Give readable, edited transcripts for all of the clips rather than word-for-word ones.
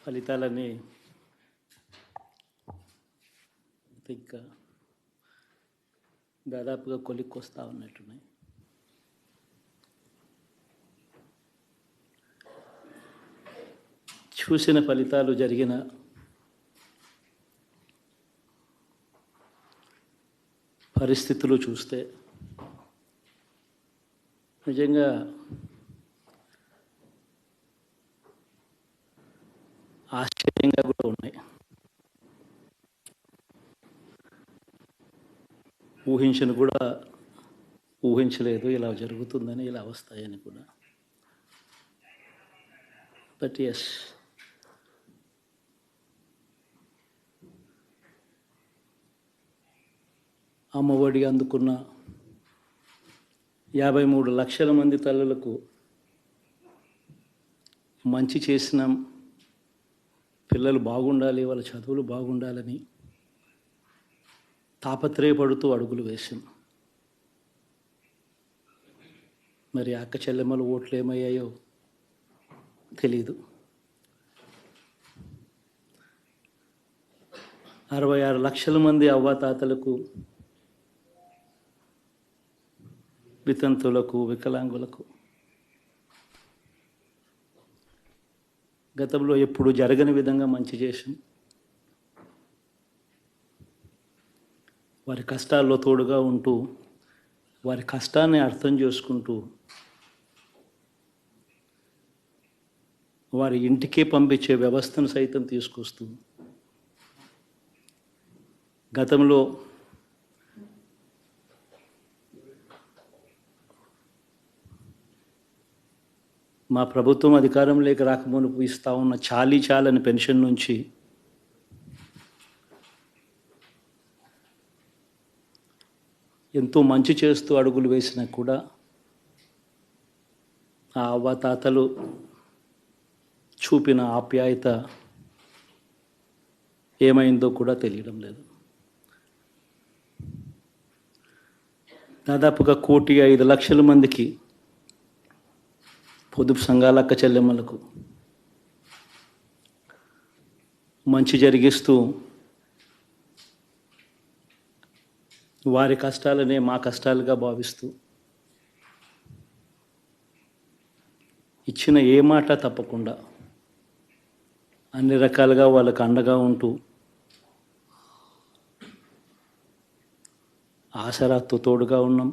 ఫలితాలన్నీ ఇంకా దాదాపుగా కొలిక్కొస్తా ఉన్నట్టున్నాయి. చూసిన ఫలితాలు జరిగిన పరిస్థితులు చూస్తే నిజంగా ఆశ్చర్యంగా కూడా ఉన్నాయి. ఊహించలేదు ఇలా జరుగుతుందని, ఇలా వస్తాయని కూడా. బట్ ఎస్, అమ్మఒడి అందుకున్న 53 లక్షల మంది తల్లులకు మంచి చేసినాం, పిల్లలు బాగుండాలి, వాళ్ళ చదువులు బాగుండాలని తాపత్రయపడుతూ అడుగులు వేసాం. మరి అక్క చెల్లెమ్మల ఓట్లు ఏమయ్యాయో తెలీదు. 66 లక్షల మంది అవ్వాతాతలకు, వితంతులకు, వికలాంగులకు గతంలో ఎప్పుడు జరగని విధంగా మంచి చేసాం. వారి కష్టాల్లో తోడుగా ఉంటూ, వారి కష్టాన్ని అర్థం చేసుకుంటూ, వారి ఇంటికే పంపించే వ్యవస్థను సైతం తీసుకొస్తూ, గతంలో మా ప్రభుత్వం అధికారంలోకి రాకమునుపు ఇస్తా ఉన్న చాలని పెన్షన్ నుంచి ఎంతో మంచి చేస్తూ అడుగులు వేసినా కూడా ఆ అవ్వాతాతలు చూపిన ఆప్యాయత ఏమైందో కూడా తెలియడం లేదు. దాదాపుగా 1,05,00,000 మందికి, పొదుపు సంఘాల అక్క చెల్లెమ్మలకు మంచి జరిగిస్తూ, వారి కష్టాలనే మా కష్టాలుగా భావిస్తూ, ఇచ్చిన ఏ మాట తప్పకుండా అన్ని రకాలుగా వాళ్ళకు అండగా ఉంటూ, ఆసరాతో తోడుగా ఉన్నాం,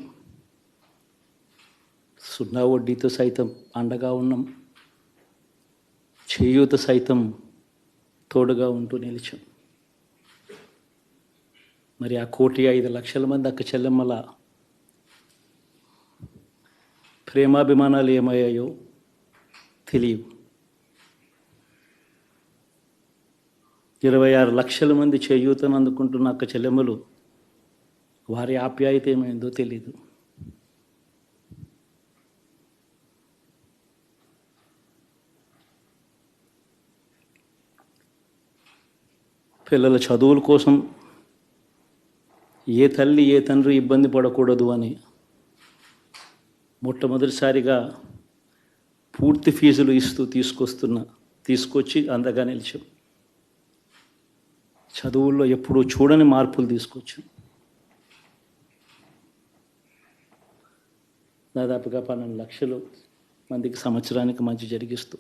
సున్నా వడ్డీతో సైతం అండగా ఉన్నాం, చేయూత సైతం తోడుగా ఉంటూ నిలిచాం. మరి ఆ 1,05,00,000 మంది అక్క చెల్లెమ్మల ప్రేమాభిమానాలు ఏమయ్యాయో తెలియవు. 26 లక్షల మంది చేయూతను అందుకుంటున్న అక్క చెల్లెమ్మలు, వారి ఆప్యాయత ఏమైందో తెలీదు. పిల్లల చదువుల కోసం ఏ తల్లి ఏ తండ్రి ఇబ్బంది పడకూడదు అని మొట్టమొదటిసారిగా పూర్తి ఫీజులు ఇస్తూ తీసుకొచ్చి అందగా నిలిచాం. చదువుల్లో ఎప్పుడూ చూడని మార్పులు తీసుకొచ్చాం. దాదాపుగా 12 లక్షలు మందికి సంవత్సరానికి మంచి జరిగిస్తూ,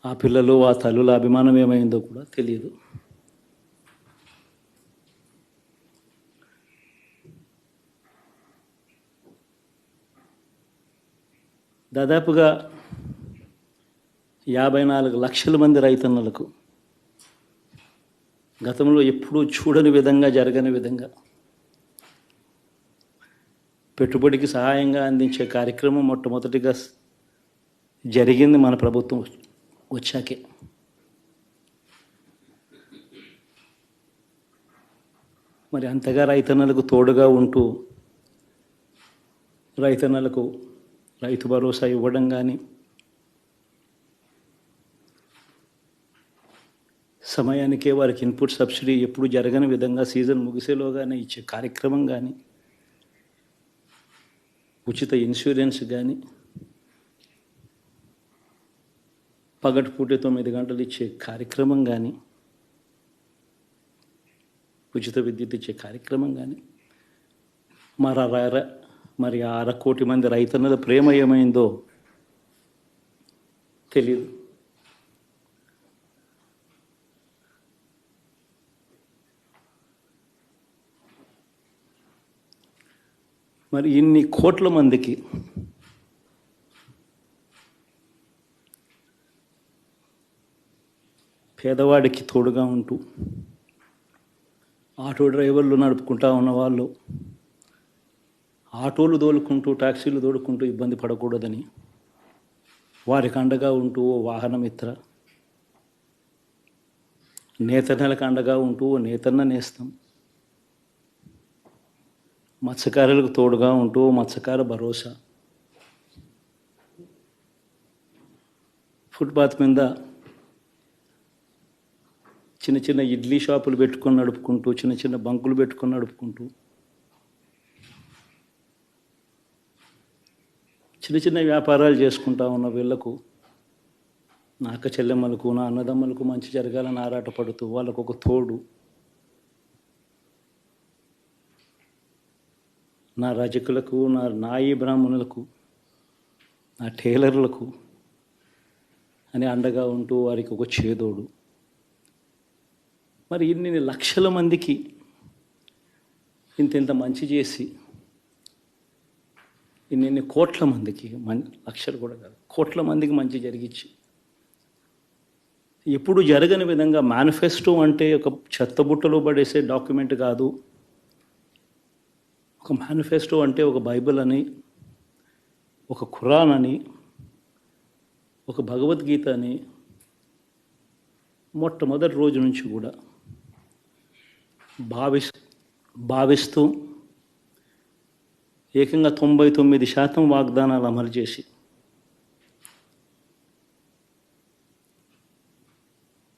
ఆ పిల్లలు ఆ తల్లుల అభిమానం ఏమైందో కూడా తెలియదు. దాదాపుగా 54 లక్షల మంది రైతన్నలకు గతంలో ఎప్పుడూ చూడని విధంగా, జరగని విధంగా పెట్టుబడికి సహాయంగా అందించే కార్యక్రమం మొట్టమొదటిగా జరిగింది మన ప్రభుత్వం వచ్చాకే. మరి అంతగా రైతన్నలకు తోడుగా ఉంటూ, రైతన్నలకు రైతు భరోసా ఇవ్వడం కానీ, సమయానికే వారికి ఇన్పుట్ సబ్సిడీ ఎప్పుడు జరగని విధంగా సీజన్ ముగిసేలోగానే ఇచ్చే కార్యక్రమం కానీ, ఉచిత ఇన్సూరెన్స్ కానీ, పగటిపూట 9 గంటలు ఇచ్చే కార్యక్రమం కానీ, ఉచిత విద్యుత్ ఇచ్చే కార్యక్రమం కానీ, మరి ఆ 1,00,00,000 మంది రైతన్నల ప్రేమ ఏమైందో తెలియదు. మరి ఇన్ని కోట్ల మందికి పేదవాడికి తోడుగా ఉంటూ ఆటో డ్రైవర్లు నడుపుకుంటా ఉన్నవాళ్ళు ఆటోలు తోలుకుంటూ టాక్సీలు తోలుకుంటూ ఇబ్బంది పడకూడదని వారికి అండగా ఉంటూ ఓ వాహనమిత్ర, నేతన్నలకు అండగా ఉంటూ ఓ నేతన్న నేస్తం, మత్స్యకారులకు తోడుగా ఉంటూ మత్స్యకార భరోసా, ఫుట్పాత్ మీద చిన్న చిన్న ఇడ్లీ షాపులు పెట్టుకొని నడుపుకుంటూ, చిన్న చిన్న బంకులు పెట్టుకొని నడుపుకుంటూ, చిన్న చిన్న వ్యాపారాలు చేసుకుంటా ఉన్న వీళ్లకు, నా అక్క చెల్లెమ్మలకు, నా అన్నదమ్మలకు మంచి జరగాలని ఆరాటపడుతూ వాళ్ళకు ఒక తోడు, నా రజకులకు, నా నాయి బ్రాహ్మణులకు, నా టైలర్లకు అని అండగా ఉంటూ వారికి ఒక చేదోడు. మరి ఇన్ని లక్షల మందికి ఇంత మంచి చేసి, ఇన్ని కోట్ల మందికి, లక్షలు కూడా కాదు, కోట్ల మందికి మంచి జరిగించి, ఎప్పుడు జరగని విధంగా మేనిఫెస్టో అంటే ఒక చెత్తబుట్టలో పడేసే డాక్యుమెంట్ కాదు. ఒక మేనిఫెస్టో అంటే ఒక బైబిల్ అని, ఒక ఖురాన్ అని, ఒక భగవద్గీత అని మొట్టమొదటి రోజు నుంచి కూడా భావిస్తూ ఏకంగా 99% వాగ్దానాలు అమలు చేసి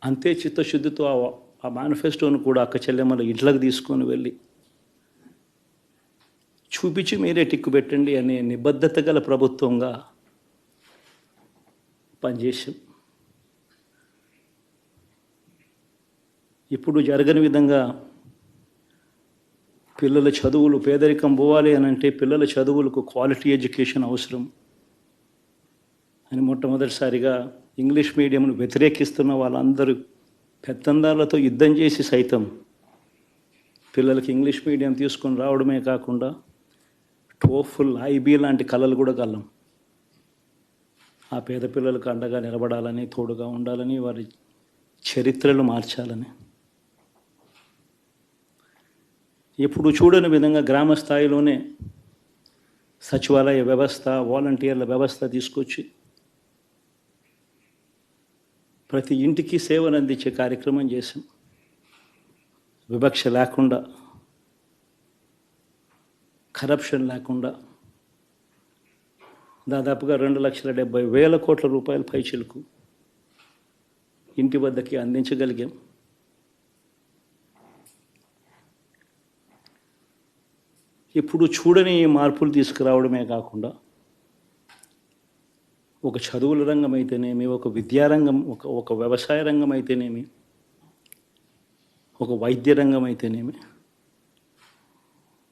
అంతే చిత్తశుద్ధితో ఆ మేనిఫెస్టోను కూడా అక్క చెల్లెమ్మల ఇంట్లోకి తీసుకొని వెళ్ళి చూపించి మీరే టిక్కు పెట్టండి అనే నిబద్ధత గల ప్రభుత్వంగా పనిచేసాం. ఇప్పుడు జరగని విధంగా పిల్లల చదువులు, పేదరికం పోవాలి అని అంటే పిల్లల చదువులకు క్వాలిటీ ఎడ్యుకేషన్ అవసరం అని మొట్టమొదటిసారిగా ఇంగ్లీష్ మీడియంను వ్యతిరేకిస్తున్న వాళ్ళందరూ పెత్తందారులతో యుద్ధం చేసి సైతం పిల్లలకి ఇంగ్లీష్ మీడియం తీసుకొని రావడమే కాకుండా టోఫుల్, ఐబీ లాంటి కళలు కూడా కలం. ఆ పేద పిల్లలకు అండగా నిలబడాలని, తోడుగా ఉండాలని, వారి చరిత్రలు మార్చాలని, ఎప్పుడు చూడని విధంగా గ్రామ స్థాయిలోనే సచివాలయ వ్యవస్థ, వాలంటీర్ల వ్యవస్థ తీసుకొచ్చి ప్రతి ఇంటికి సేవలు అందించే కార్యక్రమం చేశాం. వివక్ష లేకుండా, కరప్షన్ లేకుండా దాదాపుగా 2,70,000 కోట్ల రూపాయల పైచిలకు ఇంటి వద్దకి అందించగలిగాం. ఇప్పుడు చూడని మార్పులు తీసుకురావడమే కాకుండా ఒక చదువుల రంగం అయితేనేమి, ఒక విద్యారంగం, ఒక వ్యవసాయ రంగం అయితేనేమి, ఒక వైద్య రంగం అయితేనేమి,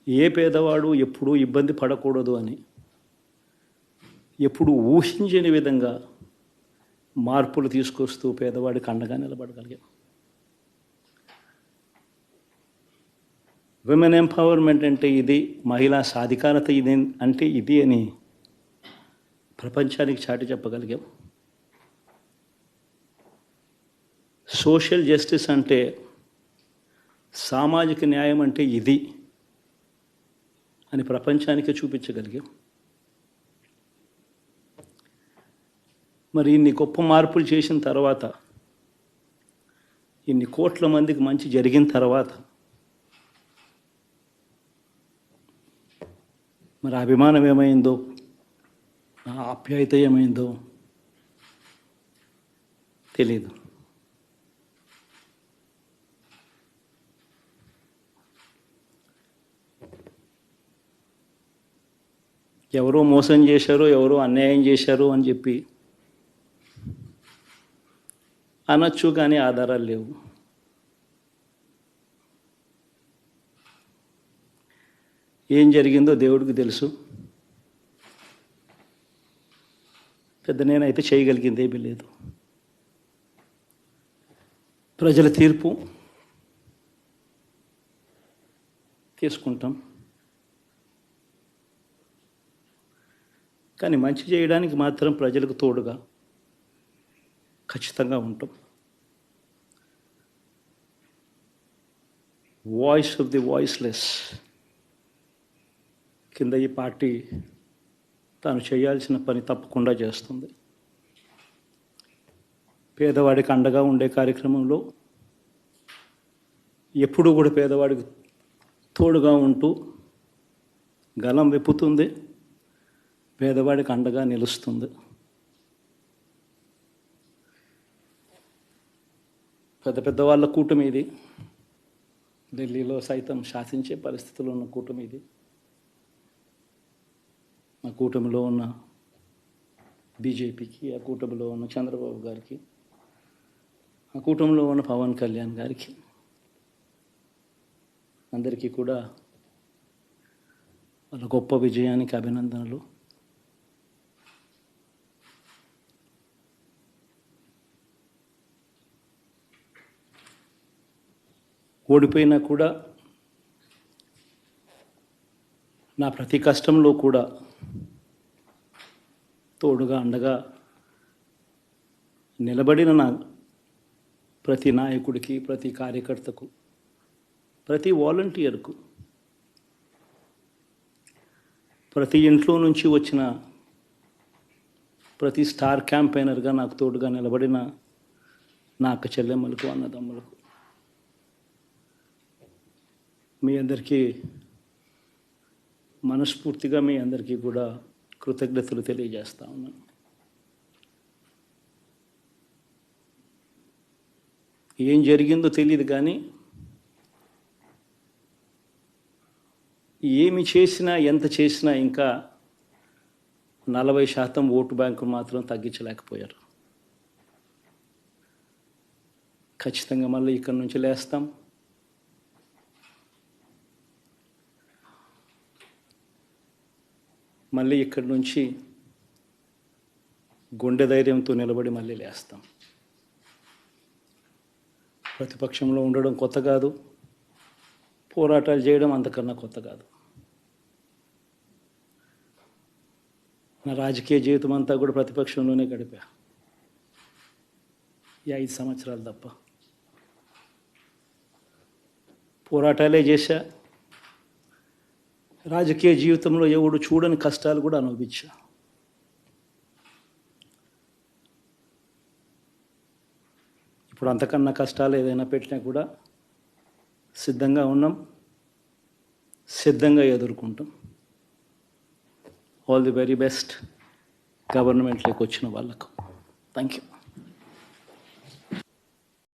ఏ పేదవాడు ఎప్పుడూ ఇబ్బంది పడకూడదు అని ఎప్పుడు ఊహించని విధంగా మార్పులు తీసుకొస్తూ పేదవాడికి అండగా నిలబడగలిగాం. విమెన్ ఎంపవర్మెంట్ అంటే ఇది, మహిళా సాధికారత ఇది అంటే ఇది అని ప్రపంచానికి చాటి చెప్పగలిగాం. సోషల్ జస్టిస్ అంటే, సామాజిక న్యాయం అంటే ఇది అని ప్రపంచానికి చూపించగలిగాం. మరి ఇన్ని గొప్ప మార్పులు చేసిన తర్వాత, ఇన్ని కోట్ల మందికి మంచి జరిగిన తర్వాత మరి అభిమానం ఏమైందో, ఆప్యాయత ఏమైందో తెలీదు. ఎవరో మోసం చేశారో, ఎవరో అన్యాయం చేశారో అని చెప్పి అనొచ్చు, కానీ ఆధారాలు లేవు. ఏం జరిగిందో దేవుడికి తెలుసు. పెద్ద నేనైతే చేయగలిగింది ఏమీ లేదు. ప్రజల తీర్పు తీసుకుంటాం, కానీ మంచి చేయడానికి మాత్రం ప్రజలకు తోడుగా ఖచ్చితంగా ఉంటాం. వాయిస్ ఆఫ్ ది వాయిస్లెస్ కింద ఈ పార్టీ తాను చేయాల్సిన పని తప్పకుండా చేస్తుంది. పేదవాడికి అండగా ఉండే కార్యక్రమంలో ఎప్పుడూ కూడా పేదవాడికి తోడుగా ఉంటూ గలం విప్పుతుంది, పేదవాడికి అండగా నిలుస్తుంది. పెద్ద పెద్ద వాళ్ళ కూటమి ఇది, ఢిల్లీలో సైతం శాసించే పరిస్థితుల్లో ఉన్న కూటమి ఇది. ఆ కూటమిలో ఉన్న బీజేపీకి, ఆ కూటమిలో ఉన్న చంద్రబాబు గారికి, ఆ కూటమిలో ఉన్న పవన్ కళ్యాణ్ గారికి, అందరికీ కూడా వాళ్ళ గొప్ప విజయానికి అభినందనలు. ఓడిపోయినా కూడా నా ప్రతి కష్టంలో కూడా తోడుగా అండగా నిలబడిన నా ప్రతి నాయకుడికి, ప్రతి కార్యకర్తకు, ప్రతి వాలంటీర్కు, ప్రతి ఇంట్లో నుంచి వచ్చిన ప్రతి స్టార్ క్యాంపెయినర్గా నాకు తోడుగా నిలబడిన నా అక్క చెల్లెమ్మలకు, అన్నదమ్ములకు, మీ అందరికీ మనస్ఫూర్తిగా మీ అందరికీ కూడా కృతజ్ఞతలు తెలియజేస్తా ఉన్నాను. ఏం జరిగిందో తెలియదు, కానీ ఏమి చేసినా, ఎంత చేసినా ఇంకా 40% ఓటు బ్యాంకు మాత్రం తగ్గించలేకపోయారు. ఖచ్చితంగా మళ్ళీ ఇక్కడి నుంచి లేస్తాం. మళ్ళీ ఇక్కడి నుంచి గుండె ధైర్యంతో నిలబడి మళ్ళీ లేస్తాం. ప్రతిపక్షంలో ఉండడం కొత్త కాదు, పోరాటాలు చేయడం అంతకన్నా కొత్త కాదు. నా రాజకీయ జీవితం అంతా కూడా ప్రతిపక్షంలోనే గడిపా, ఈ 5 సంవత్సరాలు తప్ప. పోరాటాలే చేశా. రాజకీయ జీవితంలో ఎవడు చూడని కష్టాలు కూడా అనుభవించా. ఇప్పుడు అంతకన్నా కష్టాలు ఏదైనా పెట్టినా కూడా సిద్ధంగా ఉన్నాం, సిద్ధంగా ఎదుర్కొంటాం. ఆల్ ది వెరీ బెస్ట్ గవర్నమెంట్లోకి వచ్చిన వాళ్ళకు. Thank you.